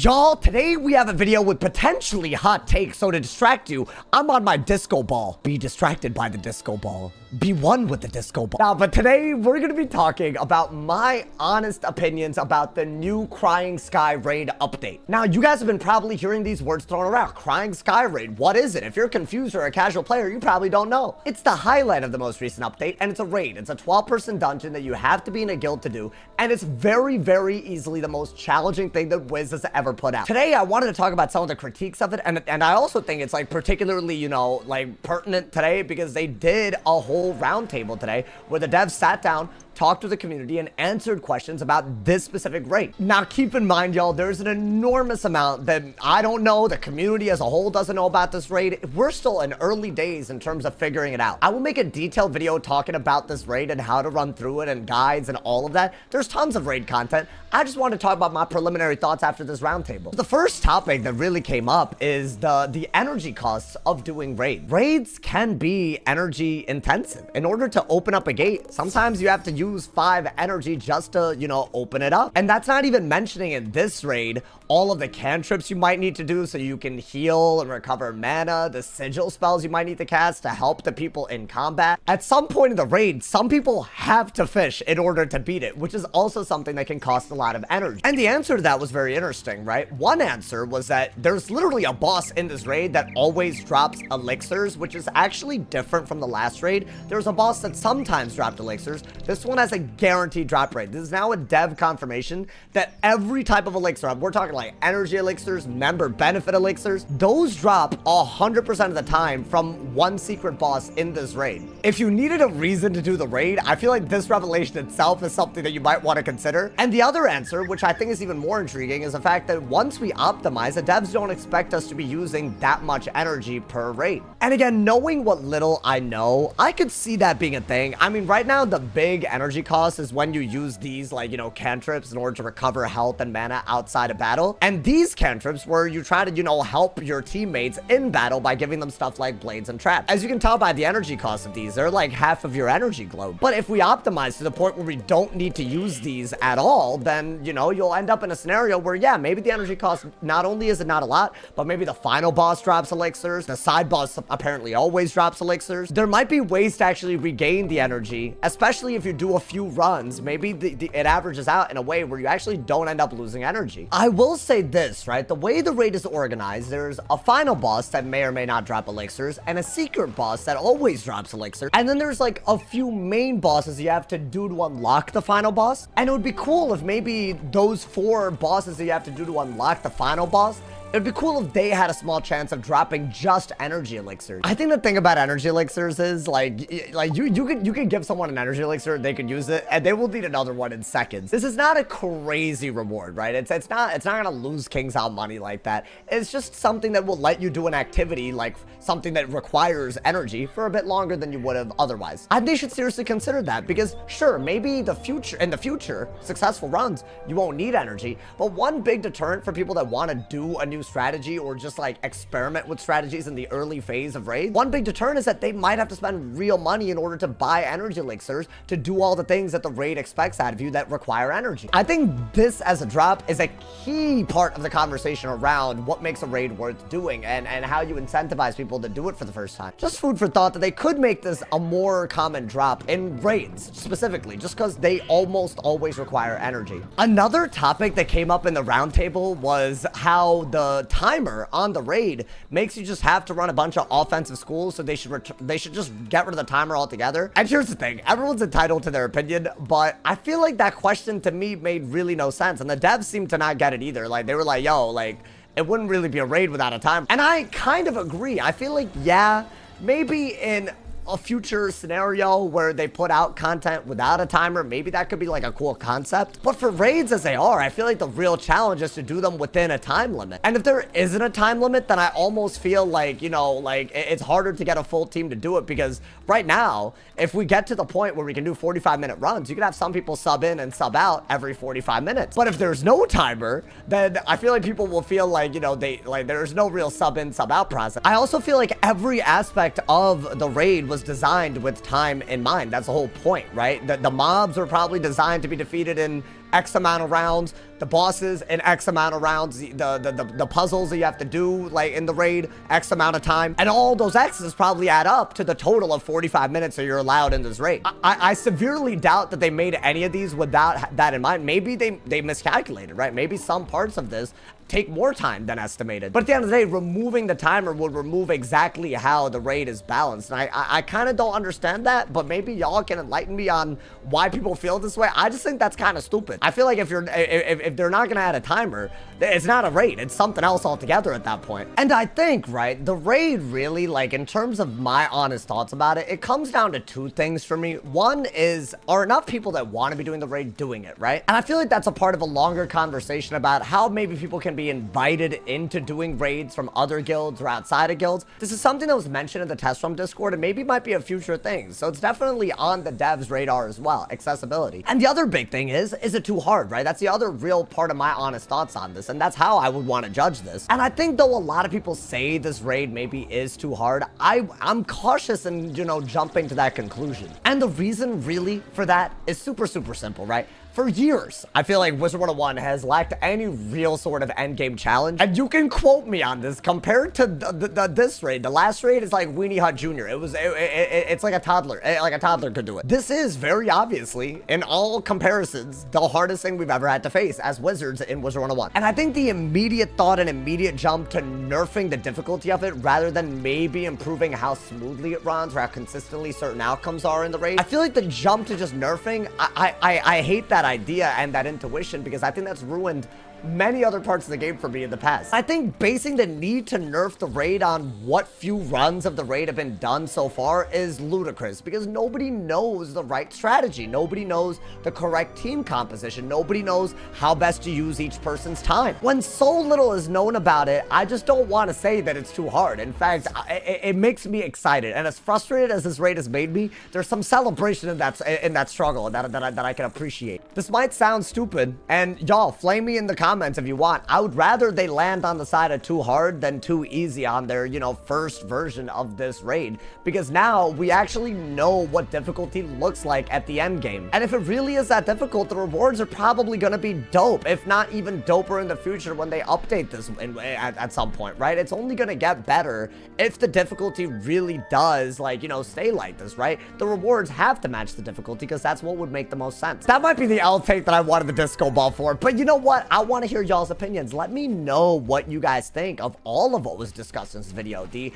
Y'all, today we have a video with potentially hot takes, so to distract you, I'm on my disco ball. Be distracted by the disco ball. Be one with the disco ball. Now, but today we're gonna be talking about my honest opinions about the new Crying Sky raid update. Now, you guys have been probably hearing these words thrown around. Crying Sky raid, what is it? If you're confused or a casual player, you probably don't know. It's the highlight of the most recent update, and it's a raid. It's a 12-person dungeon that you have to be in a guild to do, and it's very, very easily the most challenging thing that Wiz has ever put out. Today, I wanted to talk about some of the critiques of it, and I also think it's like particularly, you know, like pertinent today because they did a whole roundtable today where the devs sat down, talked to the community, and answered questions about this specific raid. Now, keep in mind, y'all, there's an enormous amount that I don't know, the community as a whole doesn't know about this raid. We're still in early days in terms of figuring it out. I will make a detailed video talking about this raid and how to run through it and guides and all of that. There's tons of raid content. I just want to talk about my preliminary thoughts after this roundtable. The first topic that really came up is the energy costs of doing raids. Raids can be energy intensive. In order to open up a gate, sometimes you have to use 5 energy just to, you know, open it up. And that's not even mentioning in this raid all of the cantrips you might need to do so you can heal and recover mana, the sigil spells you might need to cast to help the people in combat. At some point in the raid, some people have to fish in order to beat it, which is also something that can cost a lot of energy. And the answer to that was very interesting, right? One answer was that there's literally a boss in this raid that always drops elixirs, which is actually different from the last raid. There's a boss that sometimes dropped elixirs. This one has a guaranteed drop rate. This is now a dev confirmation that every type of elixir, we're talking like energy elixirs, member benefit elixirs, those drop 100% of the time from one secret boss in this raid. If you needed a reason to do the raid, I feel like this revelation itself is something that you might want to consider. And the other answer, which I think is even more intriguing, is the fact that once we optimize, the devs don't expect us to be using that much energy per raid. And again, knowing what little I know, I could see that being a thing. I mean, right now, the big energy cost is when you use these, like, you know, cantrips in order to recover health and mana outside of battle. And these cantrips where you try to, you know, help your teammates in battle by giving them stuff like blades and traps. As you can tell by the energy cost of these, they're like half of your energy globe. But if we optimize to the point where we don't need to use these at all, then, you know, you'll end up in a scenario where, yeah, maybe the energy cost, not only is it not a lot, but maybe the final boss drops elixirs. The side boss apparently always drops elixirs. There might be ways to actually regain the energy, especially if you do a few runs. Maybe it averages out in a way where you actually don't end up losing energy. I will say this, right? The way the raid is organized, there's a final boss that may or may not drop elixirs, and a secret boss that always drops elixirs. And then there's like a few main bosses you have to do to unlock the final boss. And it would be cool if maybe those 4 bosses that you have to do to unlock the final boss, it'd be cool if they had a small chance of dropping just energy elixirs. I think the thing about energy elixirs is like you could give someone an energy elixir, they could use it, and they will need another one in seconds. This is not a crazy reward, right? It's not gonna lose King's out money like that. It's just something that will let you do an activity, like something that requires energy for a bit longer than you would have otherwise. I think they should seriously consider that because sure, maybe in the future, successful runs, you won't need energy, but one big deterrent for people that want to do a new strategy or just like experiment with strategies in the early phase of raids, one big deterrent is that they might have to spend real money in order to buy energy elixirs to do all the things that the raid expects out of you that require energy. I think this as a drop is a key part of the conversation around what makes a raid worth doing and how you incentivize people to do it for the first time. Just food for thought that they could make this a more common drop in raids specifically, just because they almost always require energy. Another topic that came up in the roundtable was how the timer on the raid makes you just have to run a bunch of offensive schools, so they should just get rid of the timer altogether. And here's the thing, everyone's entitled to their opinion, but I feel like that question to me made really no sense, and the devs seemed to not get it either. Like, they were like, yo, like, it wouldn't really be a raid without a timer. And I kind of agree. I feel like, yeah, maybe in a future scenario where they put out content without a timer, maybe that could be like a cool concept. But for raids as they are, I feel like the real challenge is to do them within a time limit. And if there isn't a time limit, then I almost feel like, you know, like it's harder to get a full team to do it because right now, if we get to the point where we can do 45-minute runs, you can have some people sub in and sub out every 45 minutes. But if there's no timer, then I feel like people will feel like, you know, there's no real sub in, sub out process. I also feel like every aspect of the raid was designed with time in mind. That's the whole point, right? The mobs were probably designed to be defeated in X amount of rounds. the bosses in X amount of rounds, the puzzles that you have to do, like, in the raid, X amount of time. And all those X's probably add up to the total of 45 minutes that you're allowed in this raid. I severely doubt that they made any of these without that in mind. Maybe they miscalculated, right? Maybe some parts of this take more time than estimated. But at the end of the day, removing the timer would remove exactly how the raid is balanced. And I kind of don't understand that, but maybe y'all can enlighten me on why people feel this way. I just think that's kind of stupid. I feel like if they're not gonna add a timer, it's not a raid, it's something else altogether at that point. And I think, right, the raid really, like, in terms of my honest thoughts about it, it comes down to two things for me. One is, are enough people that want to be doing the raid doing it, right? And I feel like that's a part of a longer conversation about how maybe people can be invited into doing raids from other guilds or outside of guilds. This is something that was mentioned in the test room Discord and maybe might be a future thing. So it's definitely on the devs radar as well, accessibility. And the other big thing is it too hard, right? That's the other real part of my honest thoughts on this. And that's how I would want to judge this. And I think though a lot of people say this raid maybe is too hard, I'm cautious in, you know, jumping to that conclusion. And the reason really for that is super simple, right? For years, I feel like Wizard101 has lacked any real sort of endgame challenge. And you can quote me on this. Compared to this raid, the last raid is like Weenie Hut Jr. It's like a toddler. Like a toddler could do it. This is very obviously, in all comparisons, the hardest thing we've ever had to face as wizards in Wizard101. And I think the immediate thought and immediate jump to nerfing the difficulty of it rather than maybe improving how smoothly it runs or how consistently certain outcomes are in the raid, I feel like the jump to just nerfing, I hate that idea and that intuition because I think that's ruined many other parts of the game for me in the past. I think basing the need to nerf the raid on what few runs of the raid have been done so far is ludicrous because nobody knows the right strategy. Nobody knows the correct team composition. Nobody knows how best to use each person's time. When so little is known about it, I just don't want to say that it's too hard. In fact, it makes me excited. And as frustrated as this raid has made me, there's some celebration in that struggle that I can appreciate. This might sound stupid, and y'all, flame me in the comments if you want. I would rather they land on the side of too hard than too easy on their, you know, first version of this raid, because now we actually know what difficulty looks like at the end game. And if it really is that difficult, the rewards are probably going to be dope, if not even doper in the future when they update this at some point, right? It's only going to get better if the difficulty really does, like, you know, stay like this, right? The rewards have to match the difficulty because that's what would make the most sense. That might be the L take that I wanted the disco ball for, but you know what? I want to hear y'all's opinions. Let me know what you guys think of all of what was discussed in this video. The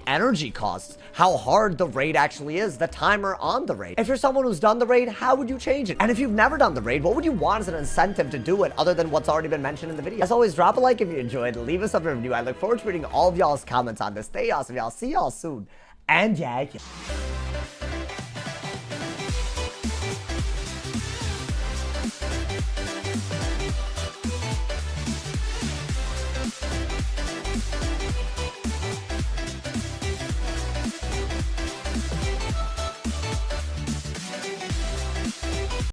energy costs, how hard the raid actually is, the timer on the raid. If you're someone who's done the raid, how would you change it? And if you've never done the raid, what would you want as an incentive to do it other than what's already been mentioned in the video? As always, drop a like if you enjoyed, leave us a review. I look forward to reading all of y'all's comments on this. Stay awesome, y'all. See y'all soon. And yeah.